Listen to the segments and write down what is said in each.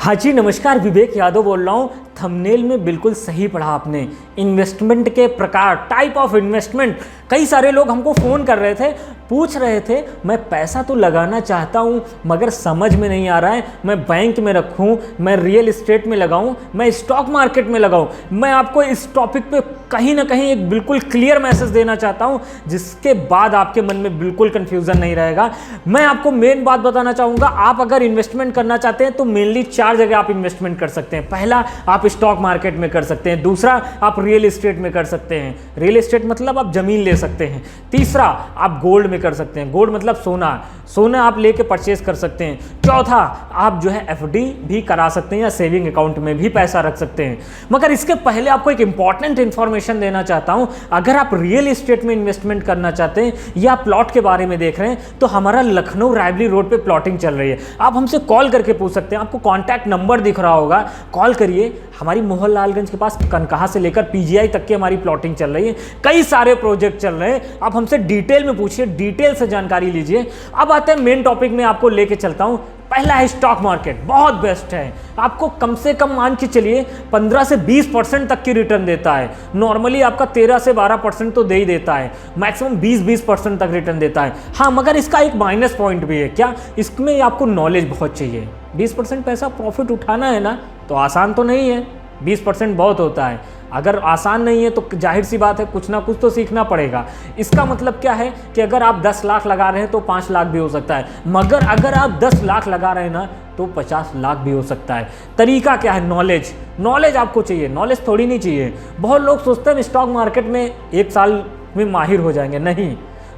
हाँ जी नमस्कार, विवेक यादव बोल रहा हूँ। थंबनेल में बिल्कुल सही पढ़ा आपने। इन्वेस्टमेंट के प्रकार, टाइप ऑफ इन्वेस्टमेंट। कई सारे लोग हमको फ़ोन कर रहे थे, पूछ रहे थे मैं पैसा तो लगाना चाहता हूँ मगर समझ में नहीं आ रहा है, मैं बैंक में रखूँ, मैं रियल एस्टेट में लगाऊँ, मैं स्टॉक मार्केट में लगाऊँ। मैं आपको इस टॉपिक पे कहीं ना कहीं एक बिल्कुल क्लियर मैसेज देना चाहता हूँ जिसके बाद आपके मन में बिल्कुल कन्फ्यूज़न नहीं रहेगा। मैं आपको मेन बात बताना चाहूँगा, आप अगर इन्वेस्टमेंट करना चाहते हैं तो मेनली 4 जगह आप इन्वेस्टमेंट कर सकते हैं। पहला, आप स्टॉक मार्केट में कर सकते हैं। दूसरा, आप रियल एस्टेट में कर सकते हैं। रियल एस्टेट मतलब आप ज़मीन ले सकते हैं। तीसरा, आप गोल्ड में कर सकते हैं। गोल्ड मतलब सोना, सोना आप लेके परचेज कर सकते हैं। चौथा, आप जो है एफडी भी करा सकते हैं या सेविंग अकाउंट में भी पैसा रख सकते हैं। मगर इसके पहले आपको एक इंपॉर्टेंट इंफॉर्मेशन देना चाहता हूं। अगर आप रियल एस्टेट में इन्वेस्टमेंट करना चाहते हैं या प्लॉट के बारे में देख रहे हैं तो हमारा लखनऊ रायबली रोड पे प्लॉटिंग चल रही है। आप हमसे कॉल करके पूछ सकते हैं, आपको कॉन्टैक्ट नंबर दिख रहा होगा, कॉल करिए। हमारी मोहनलालगंज के पास कनकहा से लेकर पीजीआई तक की हमारी प्लॉटिंग चल रही है। कई सारे प्रोजेक्ट चल रहे हैं, आप हमसे डिटेल में पूछिए, डिटेल से जानकारी लीजिए। अब आते हैं मेन टॉपिक में, आपको लेके चलता हूं। पहला है स्टॉक मार्केट, बहुत बेस्ट है। आपको कम से कम मान के चलिए 15 से 20% तक की रिटर्न देता है। नॉर्मली आपका 13 से 12% तो दे ही देता है, मैक्सिमम 20% तक रिटर्न देता है। हाँ, मगर इसका एक माइनस पॉइंट भी है। क्या? इसमें आपको नॉलेज बहुत चाहिए। 20% पैसा प्रॉफिट उठाना है ना, तो आसान तो नहीं है। 20% बहुत होता है। अगर आसान नहीं है तो जाहिर सी बात है कुछ ना कुछ तो सीखना पड़ेगा। इसका मतलब क्या है कि अगर आप 10 लाख लगा रहे हैं तो 5 लाख भी हो सकता है, मगर अगर आप 10 लाख लगा रहे हैं ना तो 50 लाख भी हो सकता है। तरीका क्या है? नॉलेज। नॉलेज आपको चाहिए, नॉलेज थोड़ी नहीं चाहिए। बहुत लोग सोचते हैं स्टॉक मार्केट में 1 साल में माहिर हो जाएंगे। नहीं,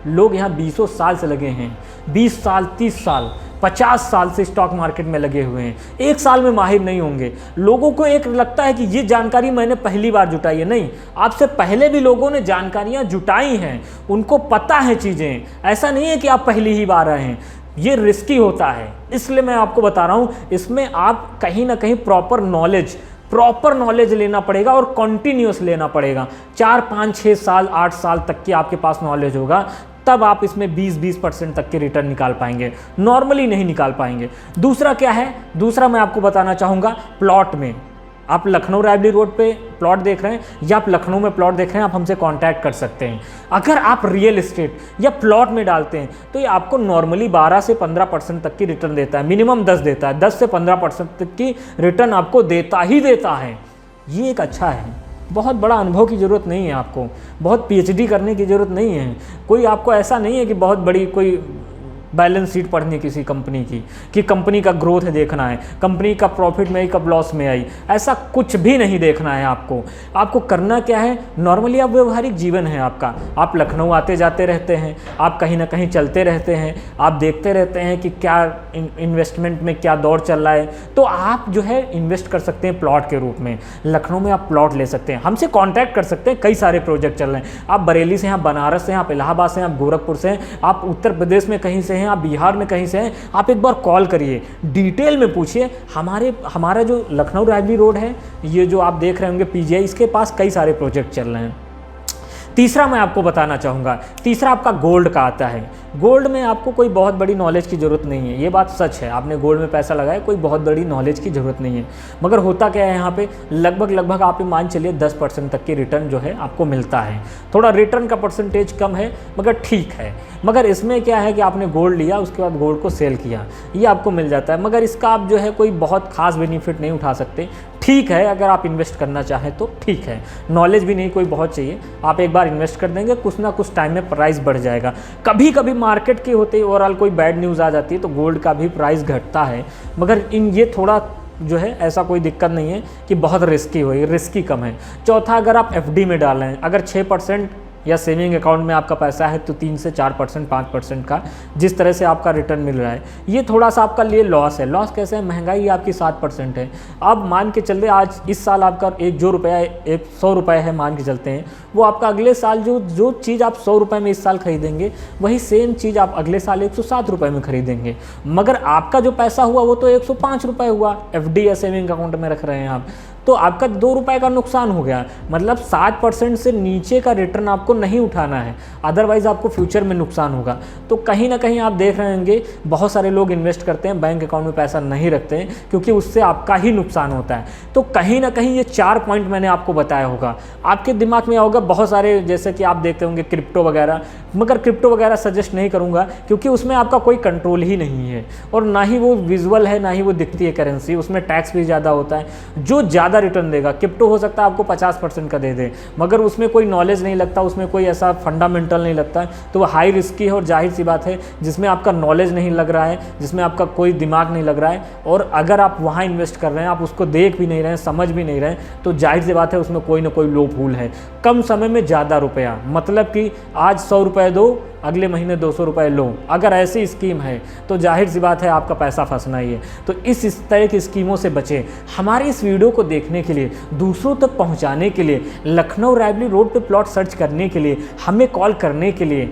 लोग यहाँ 20 साल से लगे हैं। 20 साल, 30 साल, 50 साल से स्टॉक मार्केट में लगे हुए हैं। 1 साल में माहिर नहीं होंगे। लोगों को एक लगता है कि ये जानकारी मैंने पहली बार जुटाई है। नहीं, आपसे पहले भी लोगों ने जानकारियां जुटाई हैं, उनको पता है चीज़ें। ऐसा नहीं है कि आप पहली ही बार आए हैं। ये रिस्की होता है, इसलिए मैं आपको बता रहा हूँ। इसमें आप कहीं ना कहीं प्रॉपर नॉलेज लेना पड़ेगा और कॉन्टिन्यूस लेना पड़ेगा। 4, 5, 6 साल, 8 साल तक की आपके पास नॉलेज होगा, तब आप इसमें 20% तक के रिटर्न निकाल पाएंगे। नॉर्मली नहीं निकाल पाएंगे। दूसरा क्या है? दूसरा मैं आपको बताना चाहूँगा, प्लॉट में। आप लखनऊ रायबली रोड पे प्लॉट देख रहे हैं या आप लखनऊ में प्लॉट देख रहे हैं, आप हमसे कांटेक्ट कर सकते हैं। अगर आप रियल एस्टेट या प्लॉट में डालते हैं तो ये आपको नॉर्मली 12 से 15% तक की रिटर्न देता है। मिनिमम 10 देता है। 10 से 15% तक की रिटर्न आपको देता ही देता है। ये एक अच्छा है। बहुत बड़ा अनुभव की ज़रूरत नहीं है आपको, बहुत पीएचडी करने की ज़रूरत नहीं है। कोई आपको ऐसा नहीं है कि बहुत बड़ी कोई बैलेंस शीट पढ़नी किसी कंपनी की, कि कंपनी का ग्रोथ देखना है, कंपनी का प्रॉफिट में आई कब लॉस में आई, ऐसा कुछ भी नहीं देखना है आपको। आपको करना क्या है? नॉर्मली आप व्यवहारिक जीवन है आपका। आप लखनऊ आते जाते रहते हैं, आप कहीं ना कहीं चलते रहते हैं, आप देखते रहते हैं कि क्या इन्वेस्टमेंट में क्या दौर चल रहा है, तो आप जो है इन्वेस्ट कर सकते हैं प्लॉट के रूप में। लखनऊ में आप प्लॉट ले सकते हैं, हमसे कॉन्टैक्ट कर सकते हैं। कई सारे प्रोजेक्ट चल रहे हैं। आप बरेली से हैं, आप बनारस से हैं, आप इलाहाबाद से हैं, आप गोरखपुर से हैं, आप उत्तर प्रदेश में कहीं से हैं, आप बिहार में कहीं से हैं, आप एक बार कॉल करिए, डिटेल में पूछिए। हमारा जो लखनऊ रायबली रोड है, ये जो आप देख रहे होंगे पीजीआई, इसके पास कई सारे प्रोजेक्ट चल रहे हैं। तीसरा मैं आपको बताना चाहूँगा, तीसरा आपका गोल्ड का आता है। गोल्ड में आपको कोई बहुत बड़ी नॉलेज की ज़रूरत नहीं है। ये बात सच है, आपने गोल्ड में पैसा लगाया, कोई बहुत बड़ी नॉलेज की ज़रूरत नहीं है। मगर होता क्या है यहाँ पे, लगभग आप मान चलिए 10% तक की रिटर्न जो है आपको मिलता है। थोड़ा रिटर्न का परसेंटेज कम है मगर ठीक है। मगर इसमें क्या है कि आपने गोल्ड लिया, उसके बाद गोल्ड को सेल किया, ये आपको मिल जाता है। मगर इसका आप जो है कोई बहुत खास बेनिफिट नहीं उठा सकते। ठीक है, अगर आप इन्वेस्ट करना चाहें तो ठीक है। नॉलेज भी नहीं कोई बहुत चाहिए, आप एक बार इन्वेस्ट कर देंगे, कुछ ना कुछ टाइम में प्राइस बढ़ जाएगा। कभी कभी मार्केट के होते ही ओवरऑल कोई बैड न्यूज़ आ जाती है तो गोल्ड का भी प्राइस घटता है। मगर ये थोड़ा जो है ऐसा कोई दिक्कत नहीं है कि बहुत रिस्की हो, रिस्की कम है। चौथा, अगर आप एफडी में डाल रहे हैं, अगर 6% या सेविंग अकाउंट में आपका पैसा है तो 3 से 4%, 5% का जिस तरह से आपका रिटर्न मिल रहा है, ये थोड़ा सा आपका लिए लॉस है। लॉस कैसे है? महंगाई आपकी 7% है। अब मान के चलते आज इस साल आपका एक 100 रुपये है, मान के चलते हैं, वो आपका अगले साल जो चीज़ आप 100 रुपये में इस साल खरीदेंगे वही सेम चीज़ आप अगले साल 107 रुपये में खरीदेंगे। मगर आपका जो पैसा हुआ वो तो 105 रुपये हुआ, एफडी या सेविंग अकाउंट में रख रहे हैं आप। तो आपका 2 रुपए का नुकसान हो गया। मतलब 7% से नीचे का रिटर्न आपको नहीं उठाना है, अदरवाइज़ आपको फ्यूचर में नुकसान होगा। तो कहीं ना कहीं आप देख रहे होंगे बहुत सारे लोग इन्वेस्ट करते हैं, बैंक अकाउंट में पैसा नहीं रखते हैं, क्योंकि उससे आपका ही नुकसान होता है। तो कहीं ना कहीं ये 4 पॉइंट मैंने आपको बताया होगा, आपके दिमाग में होगा बहुत सारे, जैसे कि आप देखते होंगे क्रिप्टो वगैरह, मगर क्रिप्टो वगैरह सजेस्ट नहीं करूंगा, क्योंकि उसमें आपका कोई कंट्रोल ही नहीं है, और ना ही वो विजुअल है, ना ही वो दिखती है करेंसी, उसमें टैक्स भी ज़्यादा होता है। जो ज़्यादा रिटर्न देगा क्रिप्टो हो सकता है आपको 50% का दे दे, मगर उसमें कोई नॉलेज नहीं लगता, उसमें कोई ऐसा फंडामेंटल नहीं लगता, तो वो हाई रिस्की है। और जाहिर सी बात है, जिसमें आपका नॉलेज नहीं लग रहा है, जिसमें आपका कोई दिमाग नहीं लग रहा है, और अगर आप वहाँ इन्वेस्ट कर रहे हैं, आप उसको देख भी नहीं रहे हैं, समझ भी नहीं रहे हैं, तो जाहिर सी बात है उसमें कोई ना कोई लूप होल है। कम समय में ज़्यादा रुपया, मतलब कि आज 100 रुपये दो, अगले महीने 200 रुपये लो, अगर ऐसी स्कीम है तो जाहिर सी बात है आपका पैसा फंसना ही है। तो इस तरह की स्कीमों से बचें। हमारी इस वीडियो को देखने के लिए, दूसरों तक पहुंचाने के लिए, लखनऊ रायबरेली रोड पे प्लॉट सर्च करने के लिए, हमें कॉल करने के लिए,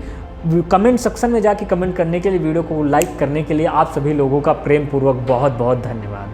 कमेंट सेक्शन में जाके कमेंट करने के लिए, वीडियो को लाइक करने के लिए आप सभी लोगों का प्रेम पूर्वक बहुत बहुत धन्यवाद।